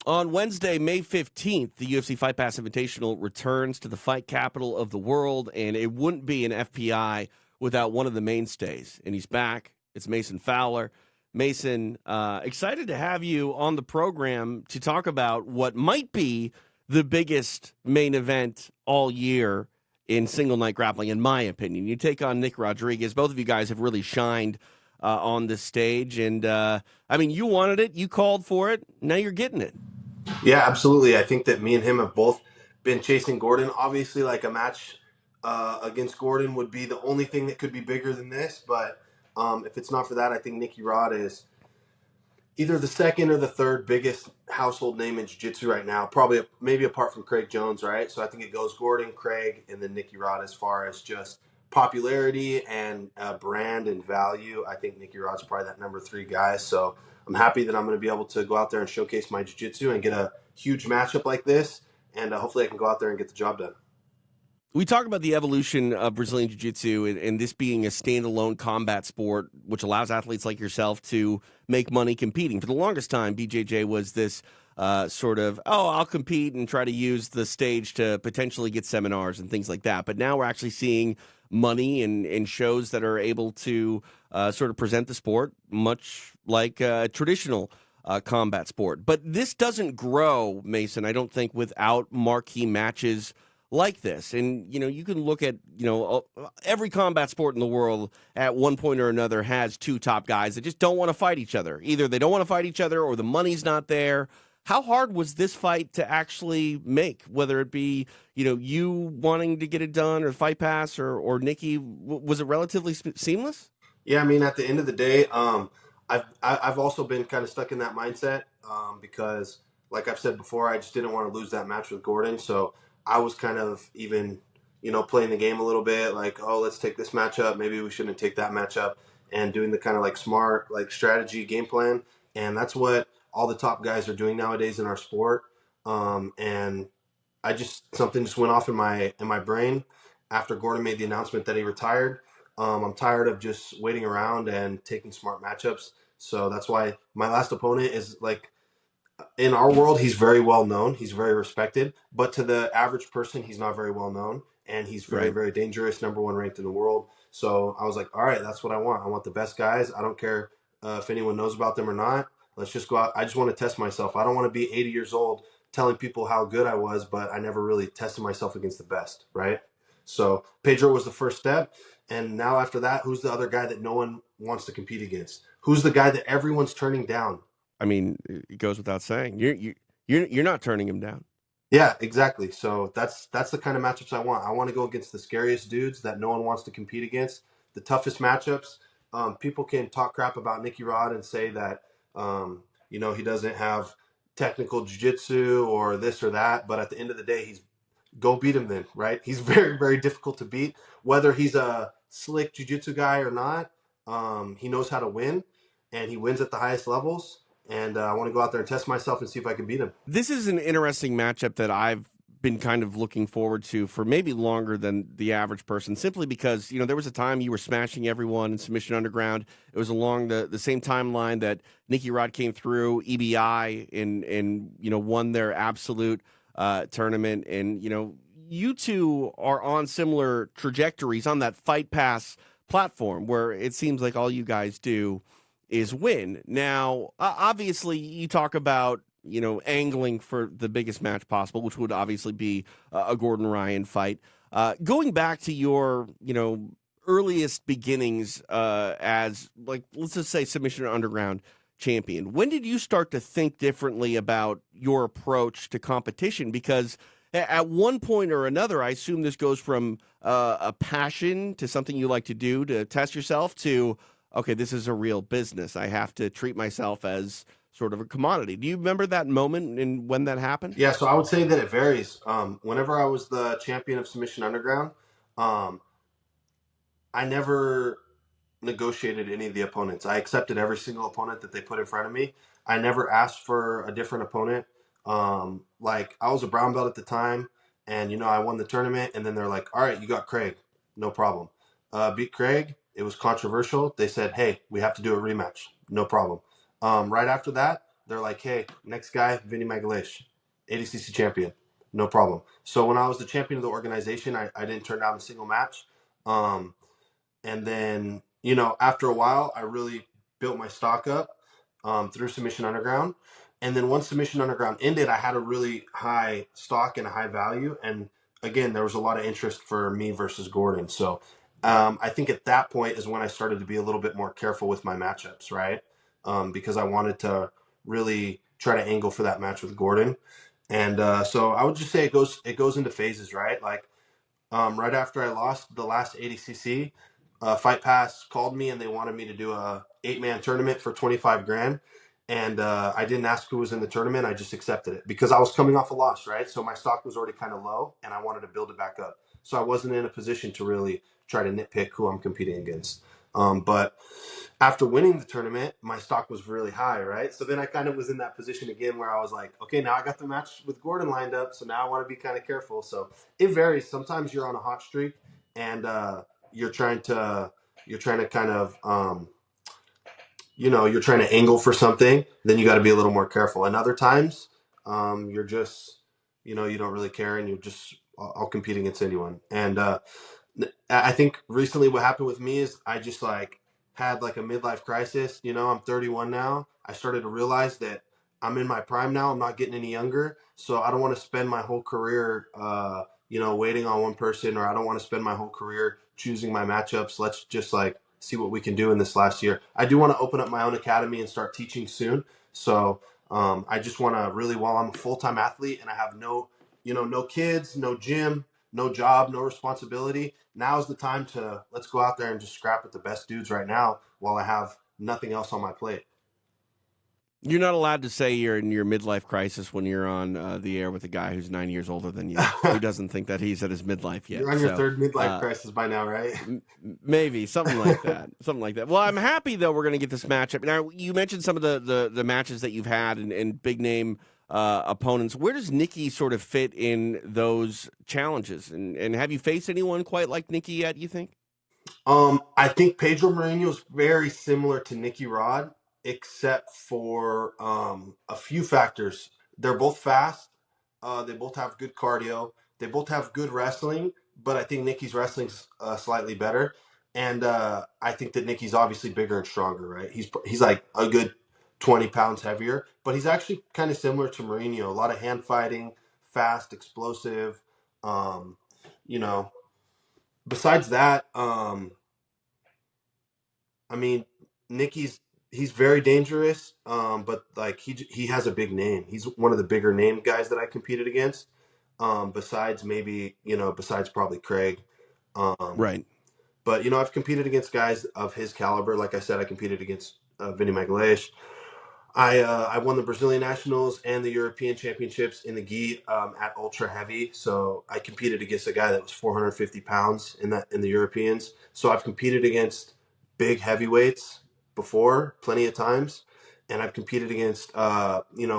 On Wednesday, May 15th, the UFC Fight Pass Invitational returns to the fight capital of the world, and it wouldn't be an FPI without one of the mainstays. And he's back. It's Mason Fowler. Mason, excited to have you on the program to talk about what might be the biggest main event all year in single night grappling, in my opinion. You take on Nick Rodriguez. Both of you guys have really shined on this stage. And, you wanted it. You called for it. Now you're getting it. Yeah, absolutely. I think that me and him have both been chasing Gordon. Obviously, like a match against Gordon would be the only thing that could be bigger than this. But if it's not for that, I think Nicky Rod is either the second or the third biggest household name in jiu-jitsu right now. Probably maybe apart from Craig Jones, right? So I think it goes Gordon, Craig, and then Nicky Rod as far as just popularity and brand and value. I think Nicky Rod's probably that number 3 guy. So I'm happy that I'm going to be able to go out there and showcase my jiu-jitsu and get a huge matchup like this. And hopefully I can go out there and get the job done. We talk about the evolution of Brazilian Jiu-Jitsu and this being a standalone combat sport, which allows athletes like yourself to make money competing. For the longest time, BJJ was this I'll compete and try to use the stage to potentially get seminars and things like that. But now we're actually seeing money and shows that are able to sort of present the sport much like a traditional combat sport. But this doesn't grow, Mason, I don't think, without marquee matches like this. And, you can look at, every combat sport in the world at one point or another has 2 top guys that just don't want to fight each other. Either they don't want to fight each other or the money's not there. How hard was this fight to actually make, whether it be, you wanting to get it done or Fight Pass or Nikki? Was it relatively seamless? Yeah, I mean, at the end of the day, I've also been kind of stuck in that mindset because, like I've said before, I just didn't want to lose that match with Gordon. So I was kind of even, playing the game a little bit, like, oh, let's take this matchup. Maybe we shouldn't take that matchup, and doing the kind of like smart like strategy game plan. And that's what all the top guys are doing nowadays in our sport. And something just went off in my brain after Gordon made the announcement that he retired. I'm tired of just waiting around and taking smart matchups. So that's why my last opponent is like, in our world, he's very well known. He's very respected. But to the average person, he's not very well known. And he's very, Right. very dangerous, number 1 ranked in the world. So I was like, all right, that's what I want. I want the best guys. I don't care if anyone knows about them or not. Let's just go out. I just want to test myself. I don't want to be 80 years old telling people how good I was, but I never really tested myself against the best, right? So Pedro was the first step. And now after that, who's the other guy that no one wants to compete against? Who's the guy that everyone's turning down? I mean, it goes without saying. You're not turning him down. Yeah, exactly. So that's the kind of matchups I want. I want to go against the scariest dudes that no one wants to compete against, the toughest matchups. People can talk crap about Nicky Rod and say that he doesn't have technical jiu-jitsu or this or that, but at the end of the day, he's go beat him then, right? He's very, very difficult to beat. Whether he's a slick jiu-jitsu guy or not, he knows how to win, and he wins at the highest levels. And I want to go out there and test myself and see if I can beat him. This is an interesting matchup that I've been kind of looking forward to for maybe longer than the average person, simply because, there was a time you were smashing everyone in Submission Underground. It was along the same timeline that Nicky Rod came through EBI and won their absolute tournament. And, you two are on similar trajectories on that Fight Pass platform where it seems like all you guys do is win. Now, obviously, you talk about, angling for the biggest match possible, which would obviously be a Gordon Ryan fight. Going back to your, earliest beginnings as, like, let's just say Submission Underground champion, when did you start to think differently about your approach to competition? Because at one point or another, I assume this goes from a passion to something you like to do to test yourself to, okay, this is a real business. I have to treat myself as sort of a commodity. Do you remember that moment and when that happened? Yeah, so I would say that it varies. Whenever I was the champion of Submission Underground, I never negotiated any of the opponents. I accepted every single opponent that they put in front of me. I never asked for a different opponent. Like, I was a brown belt at the time, and I won the tournament, and then they're like, all right, you got Craig. No problem. Beat Craig. It was controversial. They said, hey, we have to do a rematch. No problem. Right after that, they're like, hey, next guy, Vinny Magalish, ADCC champion, no problem. So when I was the champion of the organization, I didn't turn down a single match. Um, and then, after a while, I really built my stock up through Submission Underground. And then once Submission Underground ended, I had a really high stock and a high value. And again, there was a lot of interest for me versus Gordon. So I think at that point is when I started to be a little bit more careful with my matchups, right? Because I wanted to really try to angle for that match with Gordon. And so I would just say it goes into phases, right? Like right after I lost the last ADCC, Fight Pass called me and they wanted me to do a 8-man tournament for 25 grand. And I didn't ask who was in the tournament. I just accepted it because I was coming off a loss, right? So my stock was already kind of low and I wanted to build it back up. So I wasn't in a position to really try to nitpick who I'm competing against. But after winning the tournament, my stock was really high, right? So then I kind of was in that position again where I was like, okay, now I got the match with Gordon lined up, so now I want to be kind of careful. So it varies. Sometimes you're on a hot streak and you're trying to kind of you're trying to angle for something. Then you got to be a little more careful. And other times, you're just you don't really care and you're just I'll compete against anyone. And I think recently what happened with me is I just like had like a midlife crisis. I'm 31 now. I started to realize that I'm in my prime now. I'm not getting any younger, so I don't want to spend my whole career, waiting on one person, or I don't want to spend my whole career choosing my matchups. Let's just like see what we can do in this last year. I do want to open up my own academy and start teaching soon. So I just want to really, while I'm a full-time athlete and I have no kids, no gym, no job, no responsibility. Now's the time to let's go out there and just scrap with the best dudes right now while I have nothing else on my plate. You're not allowed to say you're in your midlife crisis when you're on the air with a guy who's 9 years older than you, who doesn't think that he's at his midlife yet. You're on your So third midlife uh, crisis by now, right? maybe something like that. Something like that. Well, I'm happy though we're going to get this matchup. Now, you mentioned some of the matches that you've had and big name opponents. Where does Nikki sort of fit in those challenges? And have you faced anyone quite like Nikki yet? You think? I think Pedro Moreno is very similar to Nicky Rod, except for a few factors. They're both fast. They both have good cardio. They both have good wrestling, but I think Nicky's wrestling's slightly better. And I think that Nicky's obviously bigger and stronger, right? He's like a good 20 pounds heavier, but he's actually kind of similar to Mourinho. A lot of hand fighting, fast, explosive. Um, you know, besides that, I mean, Nicky's he's very dangerous, but like he has a big name. He's one of the bigger name guys that I competed against. Besides probably Craig. Um, Right. but I've competed against guys of his caliber. Like I said, I competed against Vinny Magalish. I won the Brazilian Nationals and the European Championships in the gi at ultra heavy. So I competed against a guy that was 450 pounds in the Europeans. So I've competed against big heavyweights before, plenty of times, and I've competed against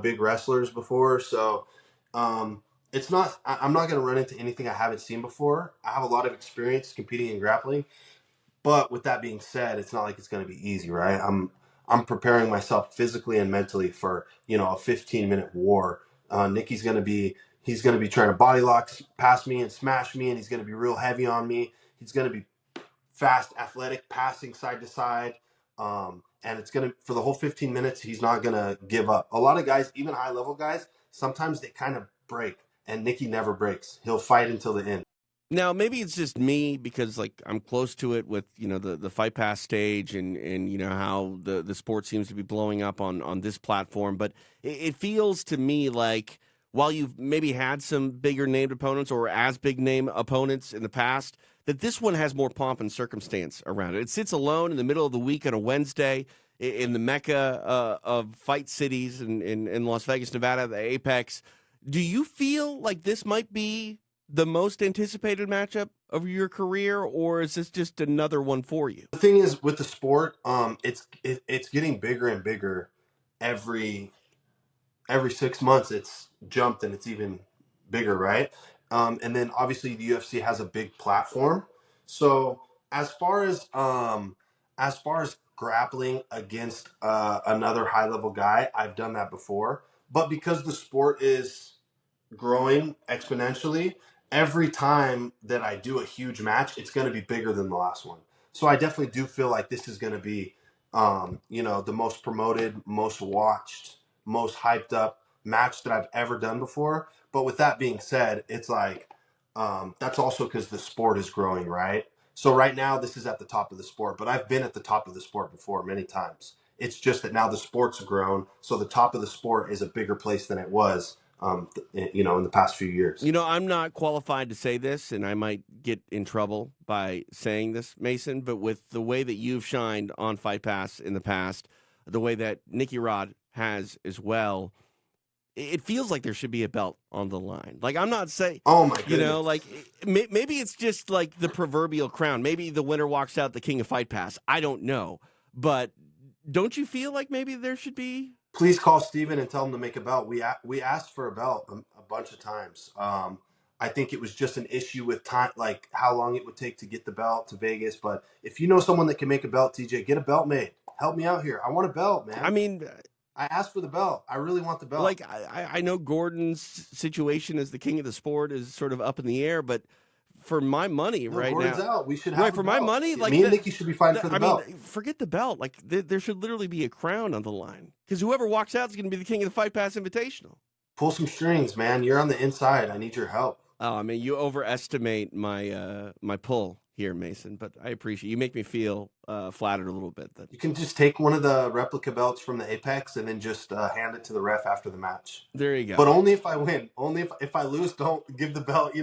big wrestlers before. So it's not. I'm not going to run into anything I haven't seen before. I have a lot of experience competing in grappling. But with that being said, it's not like it's going to be easy, right? I'm preparing myself physically and mentally for a 15-minute war. Nicky's going to be he's going to be trying to body lock past me and smash me, and he's going to be real heavy on me. He's going to be fast, athletic, passing side to side, and it's going to for the whole 15 minutes. He's not going to give up. A lot of guys, even high level guys, sometimes they kind of break, and Nicky never breaks. He'll fight until the end. Now, maybe it's just me because like I'm close to it with the Fight Pass stage and how the sport seems to be blowing up on this platform, but it feels to me like while you've maybe had some bigger named opponents or as big name opponents in the past, that this one has more pomp and circumstance around it. It sits alone in the middle of the week on a Wednesday in the mecca of fight cities in Las Vegas, Nevada, the Apex. Do you feel like this might be the most anticipated matchup of your career, or is this just another one for you? The thing is with the sport, it's getting bigger and bigger every 6 months. It's jumped and it's even bigger, right? And then obviously the UFC has a big platform. So as far as grappling against another high level guy. I've done that before, but because the sport is growing exponentially, every time that I do a huge match, it's going to be bigger than the last one. So I definitely do feel like this is going to be, the most promoted, most watched, most hyped up match that I've ever done before. But with that being said, it's like, that's also because the sport is growing, right? So right now, this is at the top of the sport, but I've been at the top of the sport before many times. It's just that now the sport's grown, so the top of the sport is a bigger place than it was, in the past few years. I'm not qualified to say this, and I might get in trouble by saying this, Mason, but with the way that you've shined on Fight Pass in the past, the way that Nicky Rod has as well, it feels like there should be a belt on the line. Like, I'm not saying, Oh my goodness! like maybe it's just like the proverbial crown. Maybe the winner walks out the king of Fight Pass. I don't know. But don't you feel like maybe there should be? Please call Steven and tell him to make a belt. We asked for a belt a bunch of times. I think it was just an issue with time, like how long it would take to get the belt to Vegas. But if you know someone that can make a belt, TJ, get a belt made. Help me out here. I want a belt, I man. mean, I asked for the belt. I really want the belt. like I know Gordon's situation as the king of the sport is sort of up in the air, but for my money No, right Gordon's now, out. We should have right a for my belt. money, like Me and Nikki should be fighting for the belt. forget the belt. Like there should literally be a crown on the line because whoever walks out is going to be the king of the Fight Pass Invitational. Pull some strings, man. You're on the inside. I need your help. Oh, I mean, you overestimate my pull here, Mason. But I appreciate you. Make me feel flattered a little bit. That You can just take one of the replica belts from the Apex and then just hand it to the ref after the match. there you go. But only if I win. Only if I lose, don't give the belt,